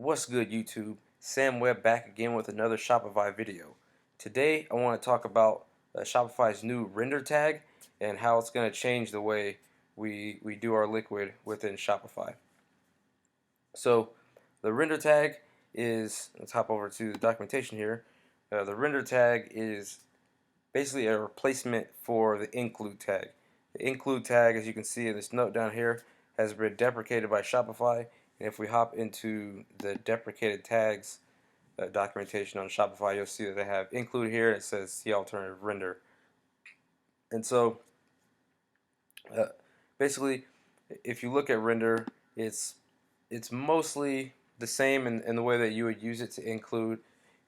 What's good, YouTube? Sam Webb back again with another Shopify video. Today I want to talk about Shopify's new render tag and how it's going to change the way we do our liquid within Shopify. So the render tag is, let's hop over to the documentation here. The render tag is basically a replacement for the include tag. The include tag, as you can see in this note down here, has been deprecated by Shopify. And if we hop into the deprecated tags documentation on Shopify, you'll see that they have include here. It says see alternative render. And so uh, basically, if you look at render, it's mostly the same in the way that you would use it to include,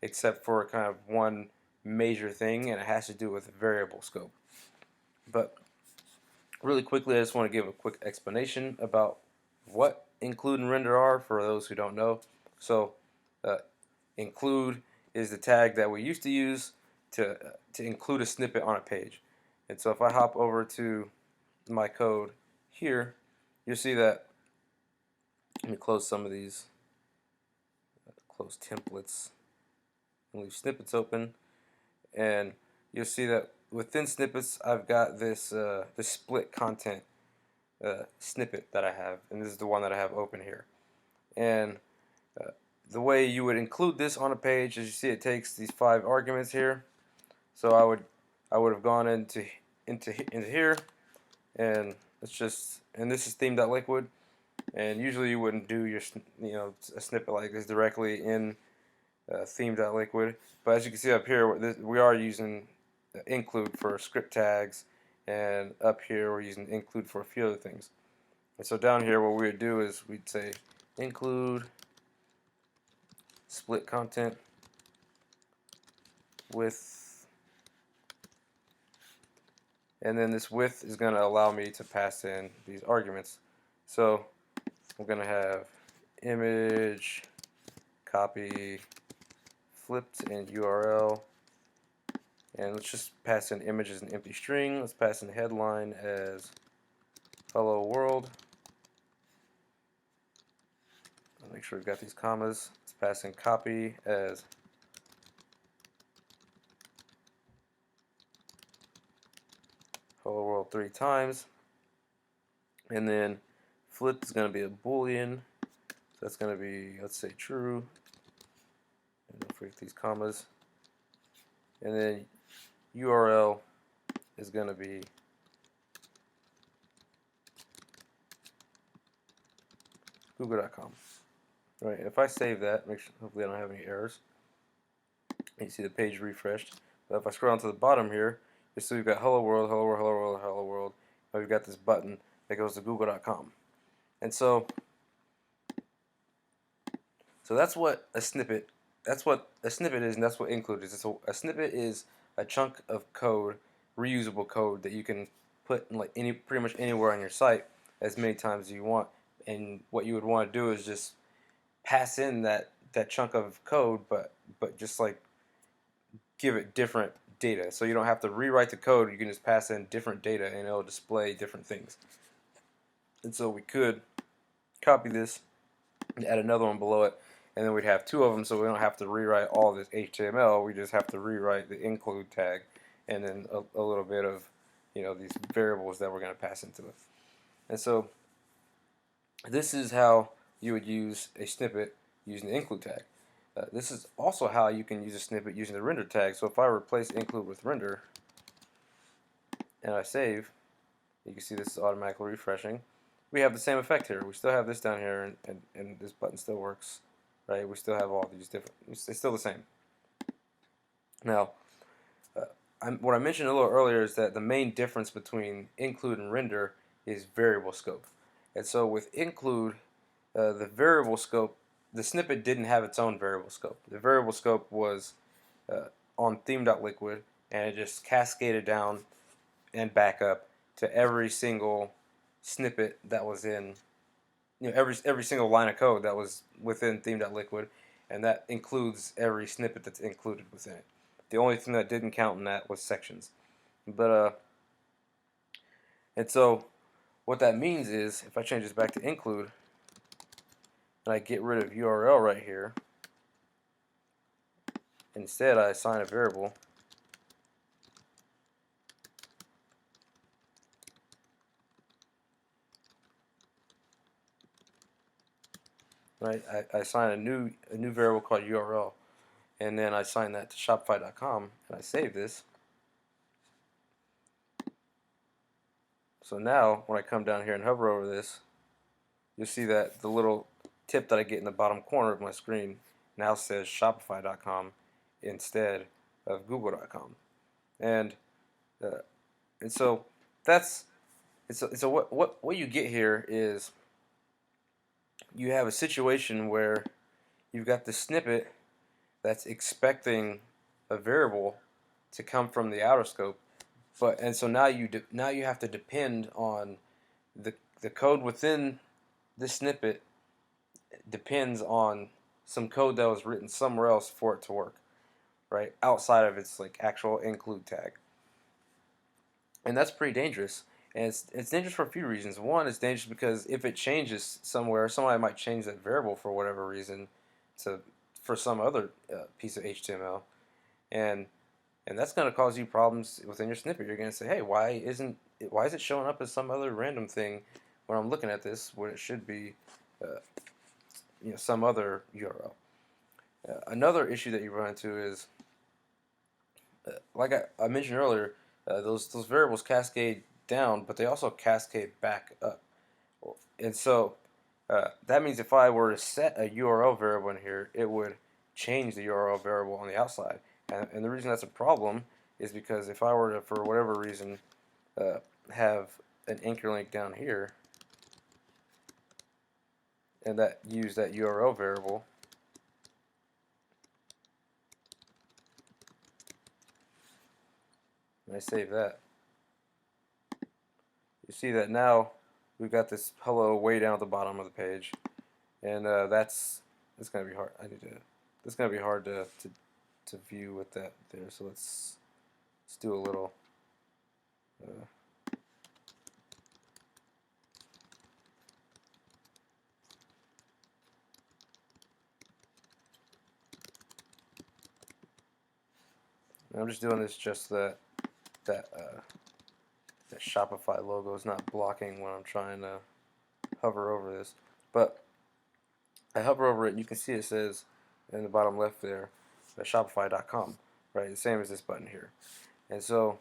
except for kind of one major thing, and it has to do with variable scope. But really quickly, I just want to give a quick explanation about what include and render are for those who don't know. So include is the tag that we used to use to include a snippet on a page. And so if I hop over to my code here, you'll see that, let me close some of these, close templates, and leave snippets open, and you'll see that within snippets I've got this this split content snippet that I have, and this is the one that I have open here. And the way you would include this on a page, as you see, it takes these 5 arguments here. So I would have gone into here, and this is theme.liquid, and usually you wouldn't do your a snippet like this directly in theme.liquid, but as you can see up here, we are using include for script tags, and up here we're using include for a few other things. And so down here what we would do is we'd say include split content with, and then this with is going to allow me to pass in these arguments. So we're going to have image copy flipped and URL, and let's just pass in image as an empty string. Let's pass in headline as hello world. I'll make sure we've got these commas. Let's pass in copy as hello world 3 times, and then flip is going to be a boolean, so that's going to be, let's say, true, and don't forget these commas, and then URL is going to be google.com. Right, if I save that, make sure, hopefully I don't have any errors. You see the page refreshed. But if I scroll down to the bottom here, you see we've got hello world, hello world, hello world, hello world. And we've got this button that goes to google.com. And so that's what a snippet is, and that's what include is. So a snippet is a chunk of code, reusable code, that you can put in like pretty much anywhere on your site as many times as you want. And what you would want to do is just pass in that chunk of code, but just like give it different data. So you don't have to rewrite the code, you can just pass in different data and it'll display different things. And so we could copy this and add another one below it, and then we'd have 2 of them, so we don't have to rewrite all this HTML, we just have to rewrite the include tag and then a little bit of these variables that we're going to pass into it. And so this is how you would use a snippet using the include tag. This is also how you can use a snippet using the render tag. So if I replace include with render and I save, you can see this is automatically refreshing. We have the same effect here. We still have this down here, and this button still works, right? We still have all these different, it's still the same. Now, what I mentioned a little earlier is that the main difference between include and render is variable scope. And so with include, the variable scope, the snippet didn't have its own variable scope. The variable scope was on theme.liquid, and it just cascaded down and back up to every single snippet that was in, every single line of code that was within theme.liquid, and that includes every snippet that's included within it. The only thing that didn't count in that was sections. But and so what that means is, if I change this back to include, and I get rid of URL right here. Instead, I assign a variable. Right, I assign a new variable called URL, and then I assign that to Shopify.com, and I save this. So now, when I come down here and hover over this, you'll see that the little tip that I get in the bottom corner of my screen now says Shopify.com instead of Google.com, and uh, and so that's so what you get here is you have a situation where you've got the snippet that's expecting a variable to come from the outer scope, and so now you have to depend on the code within this snippet depends on some code that was written somewhere else for it to work, right? Outside of its like actual include tag, and that's pretty dangerous. And it's dangerous for a few reasons. One, it's dangerous because if it changes somewhere, somebody might change that variable for whatever reason to for some other piece of HTML, and that's going to cause you problems within your snippet. You're going to say, hey, why is it showing up as some other random thing when I'm looking at this when it should be some other URL. Another issue that you run into is like I mentioned earlier, those variables cascade down, but they also cascade back up. And so that means if I were to set a URL variable in here, it would change the URL variable on the outside. And the reason that's a problem is because if I were to, for whatever reason, have an anchor link down here, and that use that URL variable, and I save that, you see that now we've got this hello way down at the bottom of the page, and that's going to be hard. That's going to be hard to view with that there. So let's do a little. I'm just doing this just that that Shopify logo is not blocking when I'm trying to hover over this. But I hover over it, and you can see it says in the bottom left there, Shopify.com, right? The same as this button here. And so,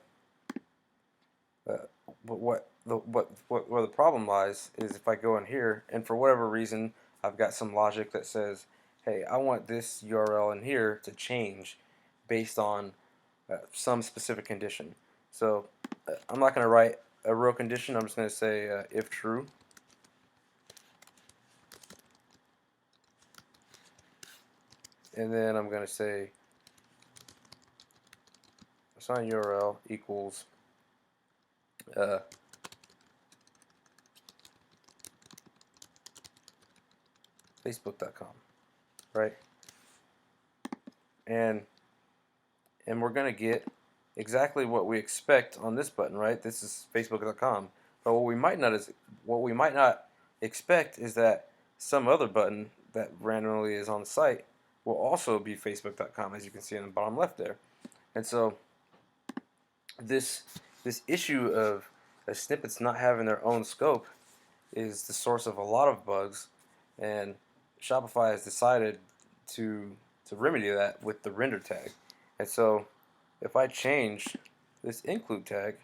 but where the problem lies is if I go in here, and for whatever reason, I've got some logic that says, hey, I want this URL in here to change based on some specific condition. So I'm not going to write a real condition. I'm just going to say if true. And then I'm going to say assign URL equals Facebook.com, right? And we're going to get exactly what we expect on this button, right? This is Facebook.com. But what we might not expect is that some other button that randomly is on the site will also be Facebook.com, as you can see in the bottom left there. And so this issue of snippets not having their own scope is the source of a lot of bugs, and Shopify has decided to remedy that with the render tag. And so if I change this include tag,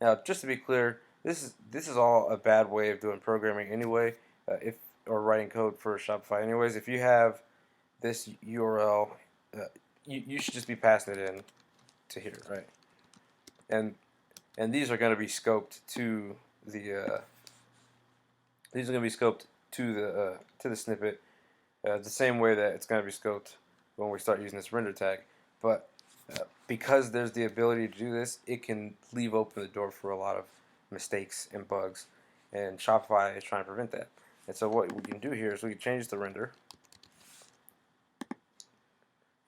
now just to be clear, this is all a bad way of doing programming anyway, or writing code for Shopify anyways. If you have this URL, you should just be passing it in to here, right? And these are going to be scoped to the to the snippet the same way that it's going to be scoped when we start using this render tag. But because there's the ability to do this, it can leave open the door for a lot of mistakes and bugs, and Shopify is trying to prevent that. And so what we can do here is we can change the render,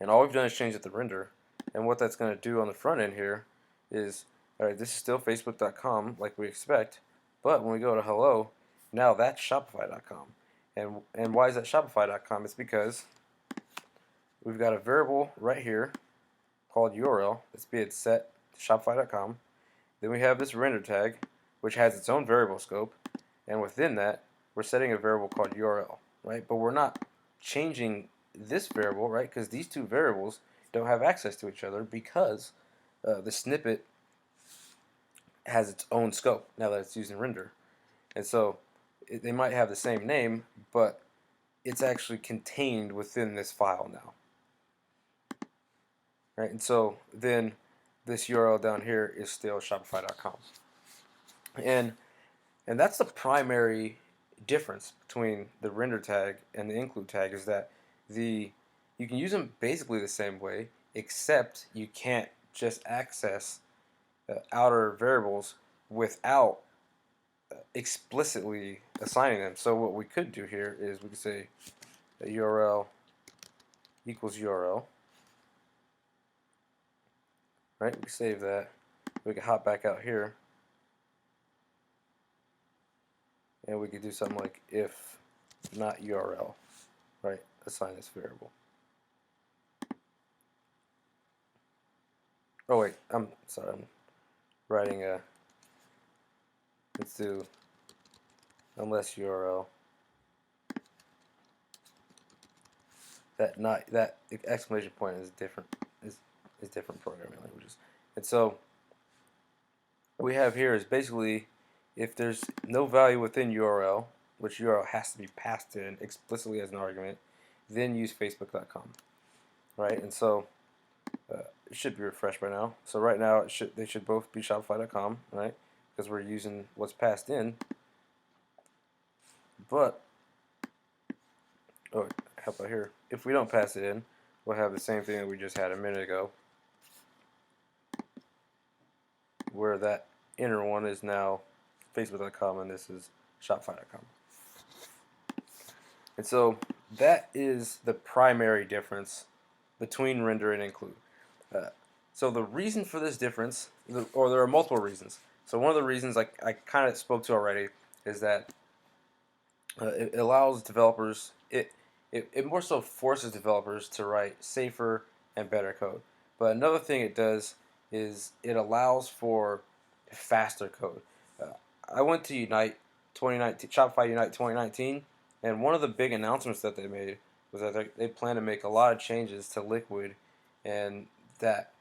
and all we've done is change it to render. And what that's going to do on the front end here is, all right, this is still Facebook.com like we expect, but when we go to hello, now that's Shopify.com. And why is that Shopify.com? It's because we've got a variable right here called URL that's being set to Shopify.com. Then we have this render tag, which has its own variable scope, and within that, we're setting a variable called URL, right? But we're not changing this variable, right? Because these two variables don't have access to each other because the snippet has its own scope now that it's using render. And so they might have the same name, but it's actually contained within this file now, right? And so then this URL down here is still Shopify.com. And that's the primary difference between the render tag and the include tag, is that you can use them basically the same way, except you can't just access outer variables without explicitly assigning them. So what we could do here is we could say that URL equals URL, right? We save that. We can hop back out here, and we could do something like if not URL, right? Assign this variable. Oh wait, I'm sorry, I'm writing a, let's do unless URL. That exclamation point is different, is different programming languages. And so what we have here is basically if there's no value within URL, which URL has to be passed in explicitly as an argument, then use facebook.com, right? And so it should be refreshed by now. So right now they should both be shopify.com, right? Because we're using what's passed in. But oh, how about here? If we don't pass it in, we'll have the same thing that we just had a minute ago, where that inner one is now facebook.com and this is shopify.com. And so that is the primary difference between render and include. So the reason for this difference, or there are multiple reasons. So one of the reasons I kind of spoke to already is that it allows developers, it more so forces developers to write safer and better code. But another thing it does is it allows for faster code. I went to Unite 2019, Shopify Unite 2019, and one of the big announcements that they made was that they plan to make a lot of changes to Liquid, and that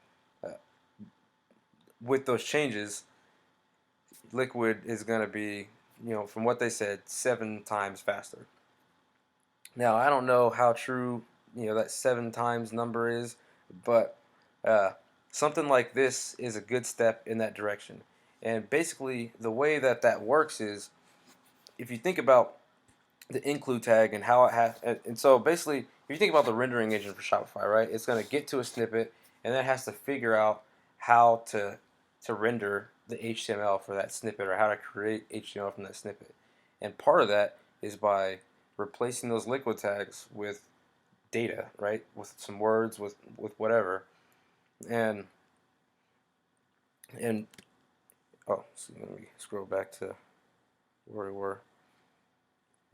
with those changes, Liquid is going to be, from what they said, 7 times faster. Now, I don't know how true, that 7 times number is, but something like this is a good step in that direction. And basically, the way that works is, if you think about the include tag and how it has, and so basically, if you think about the rendering engine for Shopify, right, it's going to get to a snippet, and then it has to figure out how to render the HTML for that snippet, or how to create HTML from that snippet. And part of that is by replacing those liquid tags with data, right, with some words, with whatever, and oh, so let me scroll back to where we were.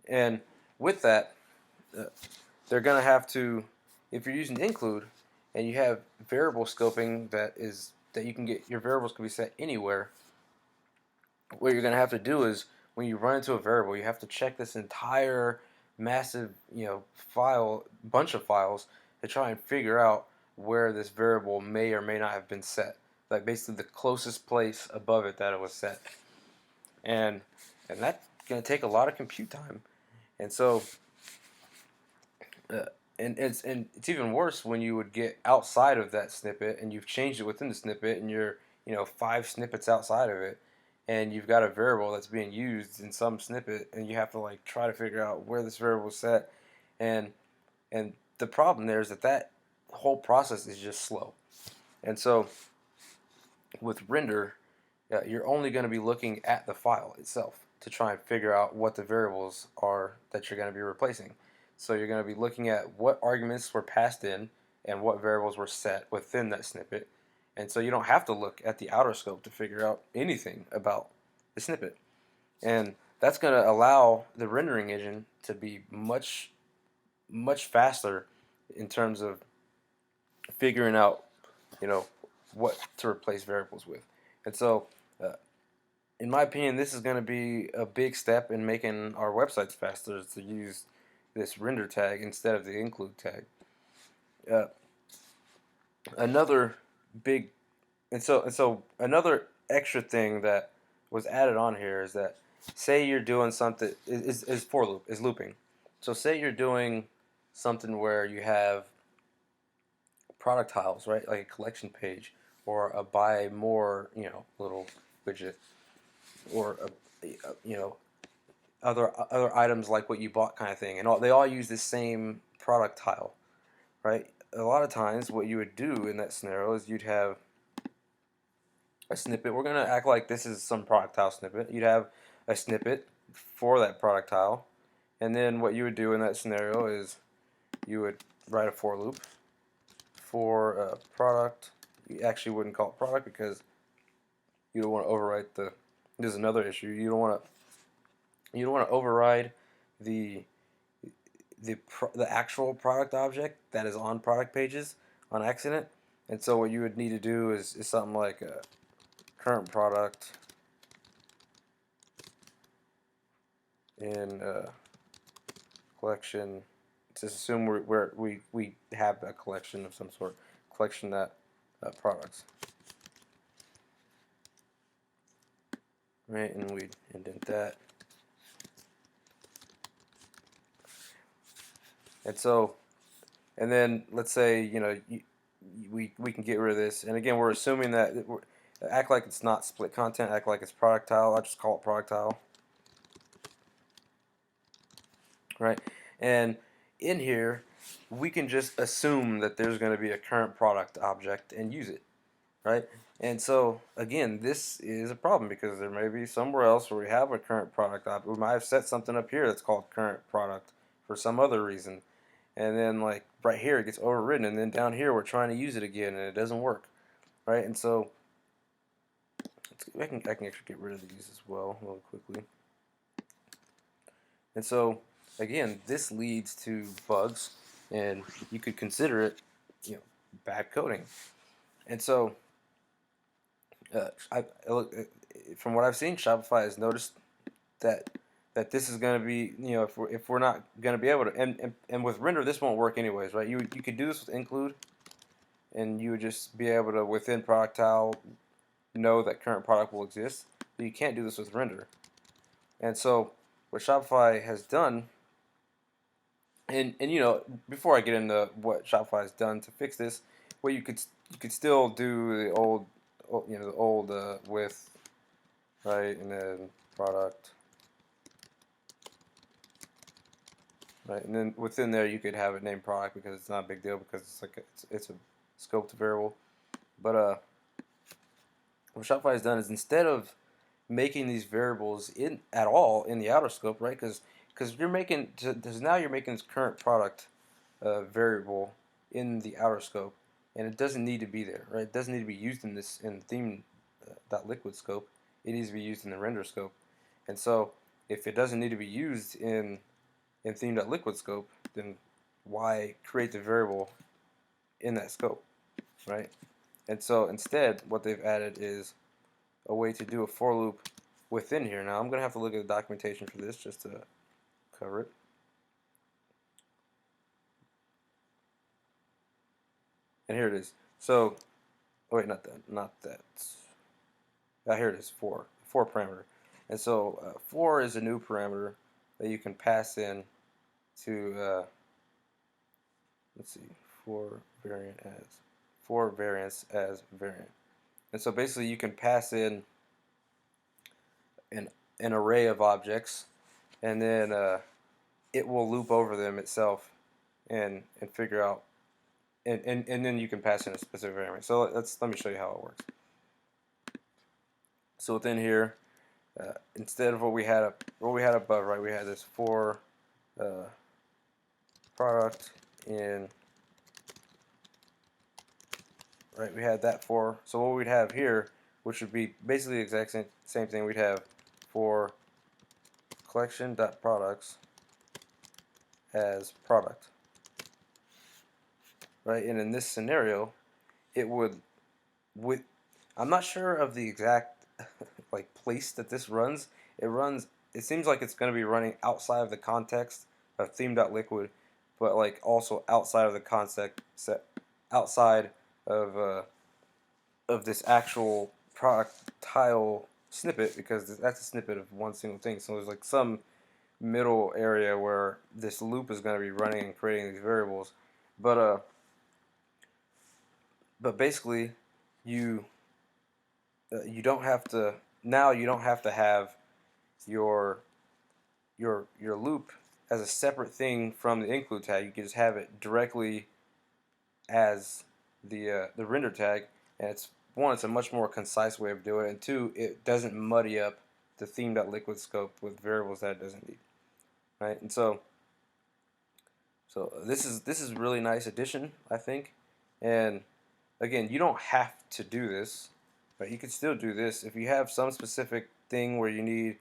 And with that, they're going to have to, if you're using include and you have variable scoping that you can get, your variables can be set anywhere, what you're going to have to do is when you run into a variable, you have to check this entire massive, bunch of files to try and figure out where this variable may or may not have been set. Like basically the closest place above it that it was set. And that's going to take a lot of compute time. And so and it's even worse when you would get outside of that snippet and you've changed it within the snippet and you're 5 snippets outside of it, and you've got a variable that's being used in some snippet, and you have to try to figure out where this variable is set, and the problem there is that whole process is just slow. And so with render, you're only going to be looking at the file itself to try and figure out what the variables are that you're going to be replacing. So you're going to be looking at what arguments were passed in and what variables were set within that snippet. And so you don't have to look at the outer scope to figure out anything about the snippet. And that's going to allow the rendering engine to be much faster in terms of figuring out, you know, what to replace variables with. And so, uh, in my opinion, this is going to be a big step in making our websites faster to use this render tag instead of the include tag. Uh, another big and so another extra thing that was added on here is that, say you're doing something is for loop is looping. So say you're doing something where you have product tiles, right, like a collection page or a buy more, little widget, or other items like what you bought kind of thing, and they all use the same product tile, right? A lot of times, what you would do in that scenario is you'd have a snippet. We're gonna act like this is some product tile snippet. You'd have a snippet for that product tile, and then what you would do in that scenario is you would write a for loop for a product. You actually wouldn't call it product because you don't want to overwrite the. There's another issue. You don't want to override the the actual product object that is on product pages on accident. And so what you would need to do is something like a current product in collection. Just assume we have a collection of some sort, collection that products, right? And we'd indent that. And so, and then let's say we can get rid of this. And again, we're assuming that act like it's not split content. Act like it's product tile. I'll just call it product tile, right? And in here, we can just assume that there's going to be a current product object and use it, right? And so again, this is a problem because there may be somewhere else where we have a current product object. We might have set something up here that's called current product for some other reason, and then like right here it gets overridden, and then down here we're trying to use it again and it doesn't work, right? And so I can actually get rid of these as well really quickly. And so again, this leads to bugs, and you could consider it, bad coding. And so, from what I've seen, Shopify has noticed that this is going to be, if we're not going to be able to, and with render this won't work anyways, right? You could do this with include, and you would just be able to within product tile know that current product will exist, but you can't do this with render. And so what Shopify has done, and before I get into what Shopify has done to fix this, well, you could still do the old, with, right, and then product, right, and then within there you could have it named product because it's not a big deal because it's a scoped variable. But what Shopify has done is, instead of making these variables at all in the outer scope, right? Because now you're making this current product variable in the outer scope, and it doesn't need to be there, right? It doesn't need to be used in theme .liquid scope. It needs to be used in the render scope. And so if it doesn't need to be used in theme.liquid scope, then why create the variable in that scope, right? And so instead, what they've added is a way to do a for loop within here. Now I'm going to have to look at the documentation for this just to cover it. And here it is. So, oh wait, not that. Here it is, for parameter. And so 4 is a new parameter that you can pass in to, let's see, for variance as variant. And so basically you can pass in an array of objects, and then it will loop over them itself and figure out, and then you can pass in a specific variant. So let me show you how it works. So within here, instead of what we had above, right, we had this for product in, right, we had that for. So what we'd have here, which would be basically the exact same thing, we'd have for collection.products as product, right? And in this scenario, it would, with, I'm not sure of the exact like place that this runs. It seems like it's going to be running outside of the context of theme.liquid, but like also outside of the concept set, outside of this actual product tile snippet, because that's a snippet of one single thing. So there's like some middle area where this loop is going to be running and creating these variables. But basically, you you don't have to, now you don't have to have your your loop as a separate thing from the include tag. You can just have it directly as the render tag, and it's one, it's a much more concise way of doing it, and two, it doesn't muddy up the theme.liquid scope with variables that it doesn't need, right? And so this is a really nice addition, I think. And again, you don't have to do this, but you can still do this if you have some specific thing where you need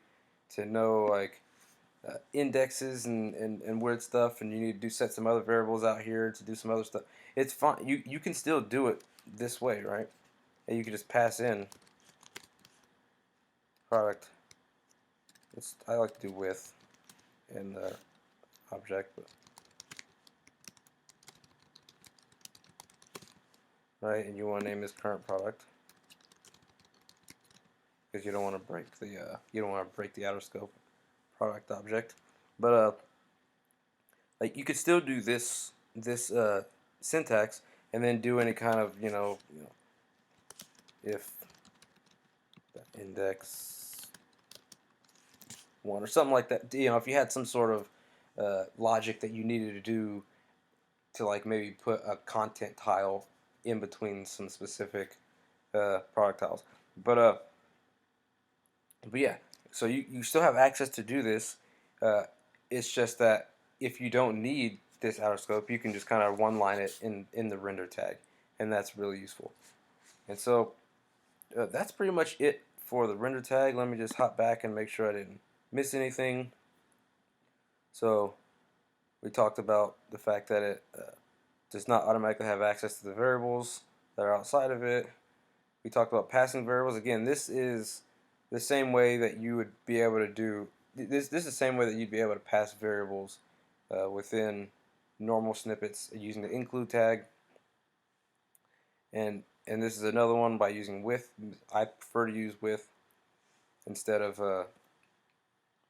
to know like indexes and weird stuff, and you need to set some other variables out here to do some other stuff. It's fine. You can still do it this way, right? And you can just pass in product. I like to do with in the object, but, right? And you want to name this current product because you don't want to break the outer scope product object. But like you could still do this syntax and then do any kind of if the index 1 or something like that. If you had some sort of logic that you needed to do to like maybe put a content tile in between some specific product tiles. But yeah, so you still have access to do this. It's just that if you don't need this outer scope, you can just kind of one line it in the render tag, and that's really useful. And so that's pretty much it for the render tag. Let me just hop back and make sure I didn't miss anything. So we talked about the fact that it does not automatically have access to the variables that are outside of it. We talked about passing variables. Again, this is the same way that you would be able to do this. This is the same way that you'd be able to pass variables within normal snippets using the include tag. And this is another one by using with. I prefer to use with instead of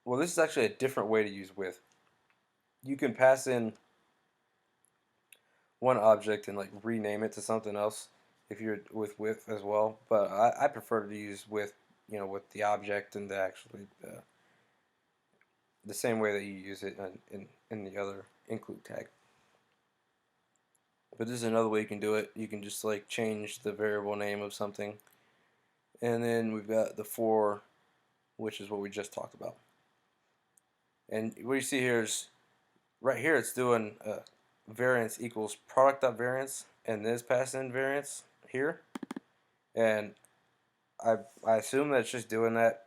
well, this is actually a different way to use with. You can pass in one object and like rename it to something else if you're with as well. But I prefer to use with with the object and the same way that you use it in the other include tag. But this is another way you can do it. You can just like change the variable name of something, and then we've got the for, which is what we just talked about. And what you see here is right here it's doing variance equals product.variance, and this passing in variance here. And I assume that it's just doing that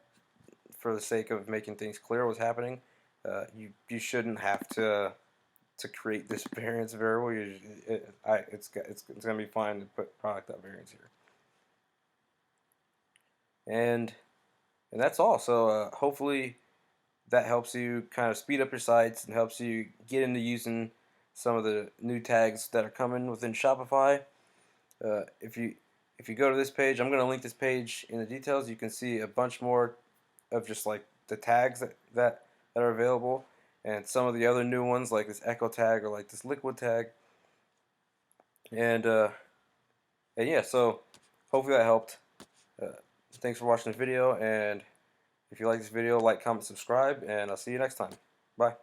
for the sake of making things clear what's happening. You shouldn't have to create this variance variable. It's gonna be fine to put product.variance here. And that's all. So hopefully that helps you kind of speed up your sites and helps you get into using some of the new tags that are coming within Shopify. If you go to this page, I'm going to link this page in the details. You can see a bunch more of just like the tags that are available, and some of the other new ones like this echo tag or like this liquid tag. And yeah, so hopefully that helped. Thanks for watching the video, and if you like this video, like, comment, subscribe, and I'll see you next time. Bye.